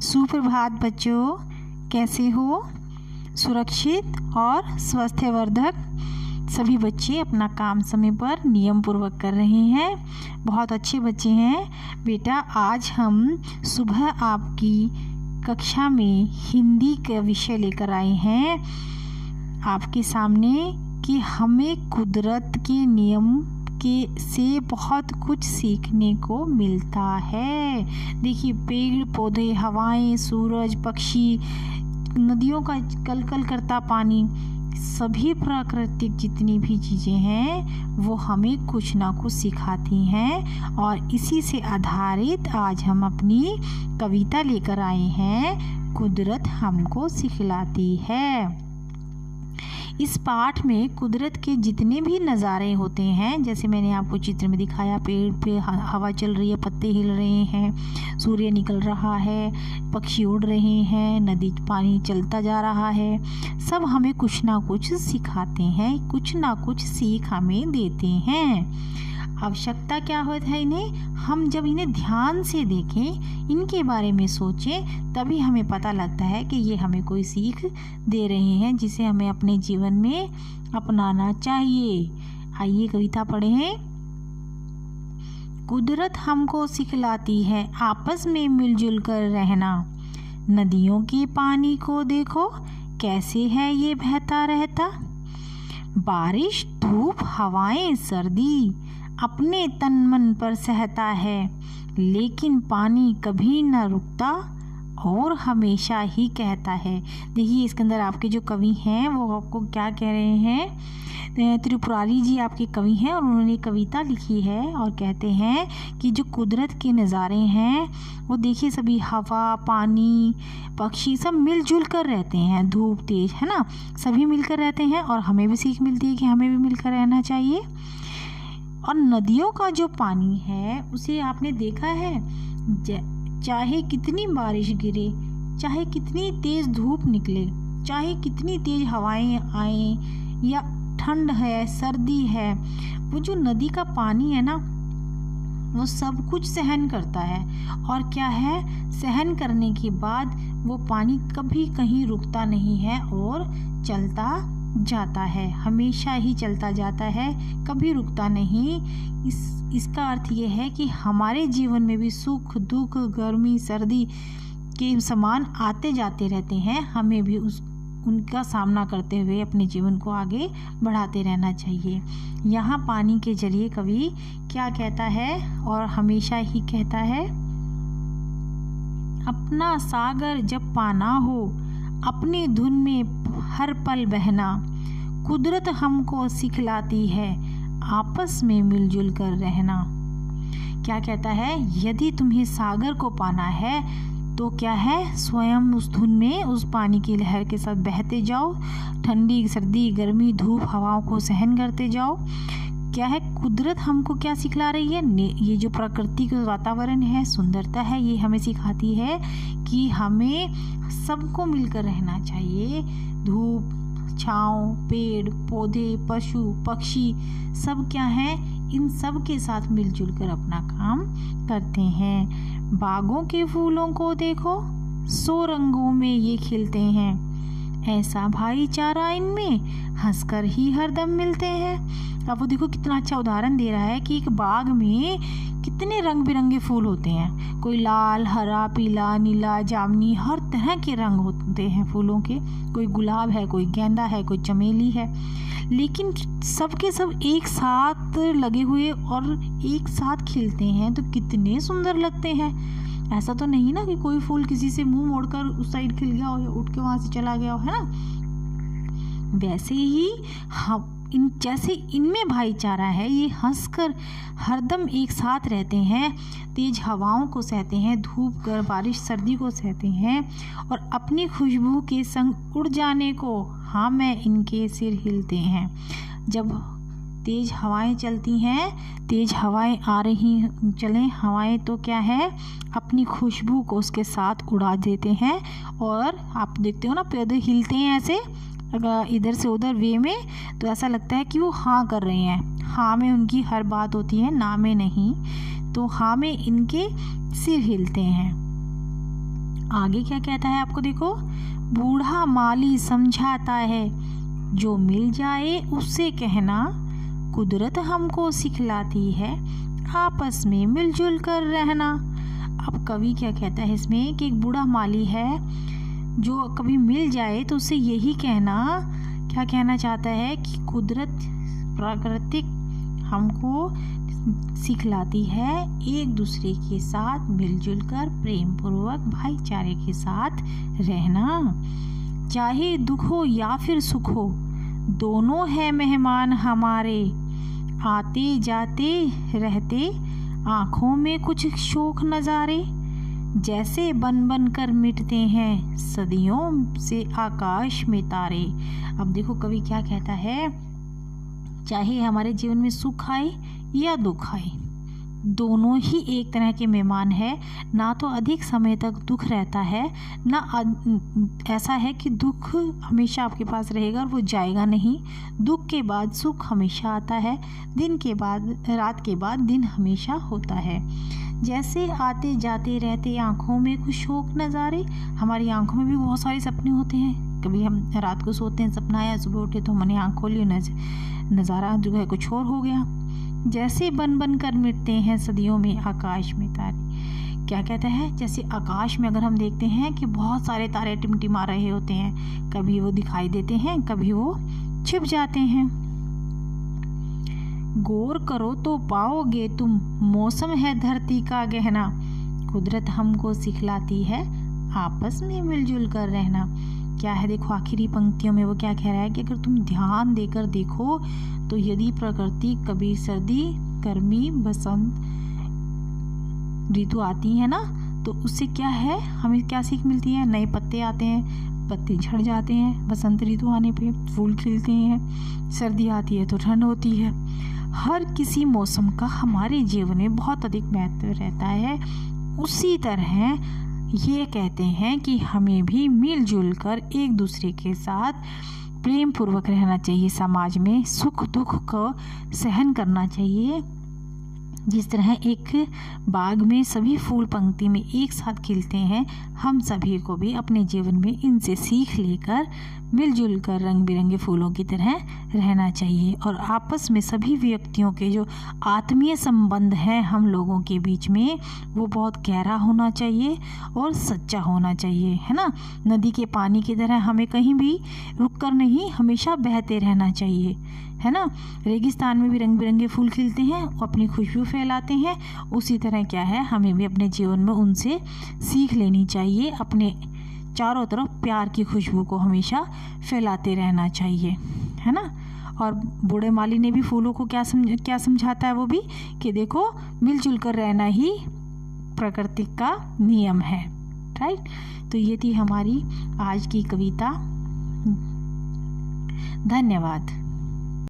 सुप्रभात बच्चों, कैसे हो? सुरक्षित और स्वास्थ्यवर्धक सभी बच्चे अपना काम समय पर नियम पूर्वक कर रहे हैं। बहुत अच्छे बच्चे हैं। बेटा, आज हम सुबह आपकी कक्षा में हिंदी का विषय लेकर आए हैं आपके सामने कि हमें कुदरत के नियम से बहुत कुछ सीखने को मिलता है। देखिए, पेड़ पौधे, हवाएं, सूरज, पक्षी, नदियों का कलकल करता पानी, सभी प्राकृतिक जितनी भी चीज़ें हैं वो हमें कुछ ना कुछ सिखाती हैं। और इसी से आधारित आज हम अपनी कविता लेकर आए हैं, कुदरत हमको सिखलाती है। इस पाठ में कुदरत के जितने भी नज़ारे होते हैं, जैसे मैंने आपको चित्र में दिखाया, पेड़ पे हवा चल रही है, पत्ते हिल रहे हैं, सूर्य निकल रहा है, पक्षी उड़ रहे हैं, नदी पानी चलता जा रहा है, सब हमें कुछ ना कुछ सिखाते हैं, कुछ ना कुछ सीख हमें देते हैं। आवश्यकता क्या होता है इन्हें? हम जब इन्हें ध्यान से देखें, इनके बारे में सोचें, तभी हमें पता लगता है कि ये हमें कोई सीख दे रहे हैं जिसे हमें अपने जीवन में अपनाना चाहिए। आइए कविता पढ़ें। कुदरत हमको सिखलाती है आपस में मिलजुल कर रहना। नदियों के पानी को देखो कैसे है ये बहता रहता। बारिश, धूप, हवाएं, सर्दी अपने तन मन पर सहता है, लेकिन पानी कभी न रुकता और हमेशा ही कहता है। देखिए, इसके अंदर आपके जो कवि हैं वो आपको क्या कह रहे हैं? त्रिपुरारी जी आपके कवि हैं और उन्होंने कविता लिखी है और कहते हैं कि जो कुदरत के नज़ारे हैं वो देखिए, सभी हवा, पानी, पक्षी सब मिलजुल कर रहते हैं। धूप तेज है ना, सभी मिलकर रहते हैं और हमें भी सीख मिलती है कि हमें भी मिलकर रहना चाहिए। और नदियों का जो पानी है उसे आपने देखा है, चाहे कितनी बारिश गिरे, चाहे कितनी तेज धूप निकले, चाहे कितनी तेज हवाएं आए, या ठंड है, सर्दी है, वो जो नदी का पानी है ना वो सब कुछ सहन करता है। और क्या है, सहन करने के बाद वो पानी कभी कहीं रुकता नहीं है और चलता जाता है, हमेशा ही चलता जाता है, कभी रुकता नहीं। इसका अर्थ ये है कि हमारे जीवन में भी सुख दुख, गर्मी सर्दी के समान आते जाते रहते हैं। हमें भी उनका सामना करते हुए अपने जीवन को आगे बढ़ाते रहना चाहिए। यहाँ पानी के जरिए कवि क्या कहता है और हमेशा ही कहता है, अपना सागर जब पाना हो, अपनी धुन में हर पल बहना। कुदरत हमको सिखलाती है आपस में मिलजुल कर रहना। क्या कहता है? यदि तुम्हें सागर को पाना है तो क्या है, स्वयं उस धुन में, उस पानी की लहर के साथ बहते जाओ, ठंडी सर्दी गर्मी धूप हवाओं को सहन करते जाओ। क्या है, कुदरत हमको क्या सिखला रही है? ये जो प्रकृति का वातावरण है, सुंदरता है, ये हमें सिखाती है कि हमें सबको मिलकर रहना चाहिए। धूप, छाँव, पेड़ पौधे, पशु पक्षी सब क्या है, इन सब के साथ मिलजुल कर अपना काम करते हैं। बागों के फूलों को देखो 100 रंगों में ये खिलते हैं, ऐसा भाईचारा इनमें हंसकर ही हरदम मिलते हैं। अब वो देखो कितना अच्छा उदाहरण दे रहा है कि एक बाग में कितने रंग बिरंगे फूल होते हैं। कोई लाल, हरा, पीला, नीला, जामुनी, हर तरह के रंग होते हैं फूलों के। कोई गुलाब है, कोई गेंदा है, कोई चमेली है, लेकिन सब के सब एक साथ लगे हुए और एक साथ खिलते हैं तो कितने सुंदर लगते हैं। ऐसा तो नहीं ना कि कोई फूल किसी से मुंह मोड़कर उस साइड खिल गया हो या उठ के वहां से चला गया हो, है ना? वैसे ही हम जैसे इनमें भाईचारा है, ये हंसकर हरदम एक साथ रहते हैं, तेज हवाओं को सहते हैं, धूप कर बारिश सर्दी को सहते हैं, और अपनी खुशबू के संग उड़ जाने को हाँ मैं इनके सिर हिलते हैं। जब तेज हवाएं चलती हैं, तेज हवाएं आ रही चलें हवाएं, तो क्या है, अपनी खुशबू को उसके साथ उड़ा देते हैं। और आप देखते हो ना, पौधे हिलते हैं ऐसे, अगर इधर से उधर वे में, तो ऐसा लगता है कि वो हाँ कर रहे हैं। हाँ में उनकी हर बात होती है, ना में नहीं। तो हाँ में इनके सिर हिलते हैं। आगे क्या कहता है आपको देखो, बूढ़ा माली समझाता है, जो मिल जाए उससे कहना, कुदरत हमको सिखलाती है, आपस में मिलजुल कर रहना। अब कवि क्या कहता है इसमें कि एक बूढ़ा माली है, जो कभी मिल जाए तो उसे यही कहना, क्या कहना चाहता है कि कुदरत प्राकृतिक हमको सिखलाती है एक दूसरे के साथ मिलजुल कर प्रेम पूर्वक भाईचारे के साथ रहना। चाहे दुख हो या फिर सुख हो, दोनों है मेहमान हमारे, आते जाते रहते आँखों में कुछ शोक नज़ारे, जैसे बन बन कर मिटते हैं सदियों से आकाश में तारे। अब देखो कवि क्या कहता है, चाहे हमारे जीवन में सुख आए या दुख आए, दोनों ही एक तरह के मेहमान है। ना तो अधिक समय तक दुख रहता है, ना ऐसा है कि दुख हमेशा आपके पास रहेगा और वो जाएगा नहीं। दुख के बाद सुख हमेशा आता है, दिन के बाद रात के बाद दिन हमेशा होता है। जैसे आते जाते रहते आँखों में कुछ शोक नज़ारे, हमारी आँखों में भी बहुत सारे सपने होते हैं। कभी हम रात को सोते हैं, सपना आया, सुबह उठे तो हमने आँख खोली, नज़ारा जो है कुछ और हो गया। जैसे बन बन कर मिटते हैं सदियों में आकाश में तारे। क्या कहता है, जैसे आकाश में अगर हम देखते हैं कि बहुत सारे तारे टिमटिमा रहे होते हैं, कभी वो दिखाई देते हैं, कभी वो छिप जाते हैं। गौर करो तो पाओगे तुम, मौसम है धरती का गहना, कुदरत हमको सिखलाती है आपस में मिलजुल कर रहना। क्या है देखो, आखिरी पंक्तियों में वो क्या कह रहा है कि अगर तुम ध्यान देकर देखो तो यदि प्रकृति कभी सर्दी, गर्मी, बसंत ऋतु आती है ना, तो उससे क्या है, हमें क्या सीख मिलती है, नए पत्ते आते हैं, पत्ते झड़ जाते हैं, बसंत ऋतु आने पे फूल खिलते हैं, सर्दी आती है तो ठंड होती है। हर किसी मौसम का हमारे जीवन में बहुत अधिक महत्व रहता है। उसी तरह ये कहते हैं कि हमें भी मिलजुल कर एक दूसरे के साथ प्रेम पूर्वक रहना चाहिए, समाज में सुख दुख को सहन करना चाहिए। जिस तरह एक बाग में सभी फूल पंक्ति में एक साथ खिलते हैं, हम सभी को भी अपने जीवन में इनसे सीख लेकर मिलजुल कर रंग बिरंगे फूलों की तरह रहना चाहिए। और आपस में सभी व्यक्तियों के जो आत्मीय संबंध हैं हम लोगों के बीच में, वो बहुत गहरा होना चाहिए और सच्चा होना चाहिए, है ना। नदी के पानी की तरह हमें कहीं भी रुक कर नहीं, हमेशा बहते रहना चाहिए, है ना। रेगिस्तान में भी रंग बिरंगे फूल खिलते हैं, अपनी खुशबू फैलाते हैं। उसी तरह क्या है, हमें भी अपने जीवन में उनसे सीख लेनी चाहिए, अपने चारों तरफ प्यार की खुशबू को हमेशा फैलाते रहना चाहिए, है ना। और बूढ़े माली ने भी फूलों को क्या समझाता है वो भी, कि देखो मिलजुल कर रहना ही प्रकृति का नियम है, राइट। तो ये थी हमारी आज की कविता। धन्यवाद।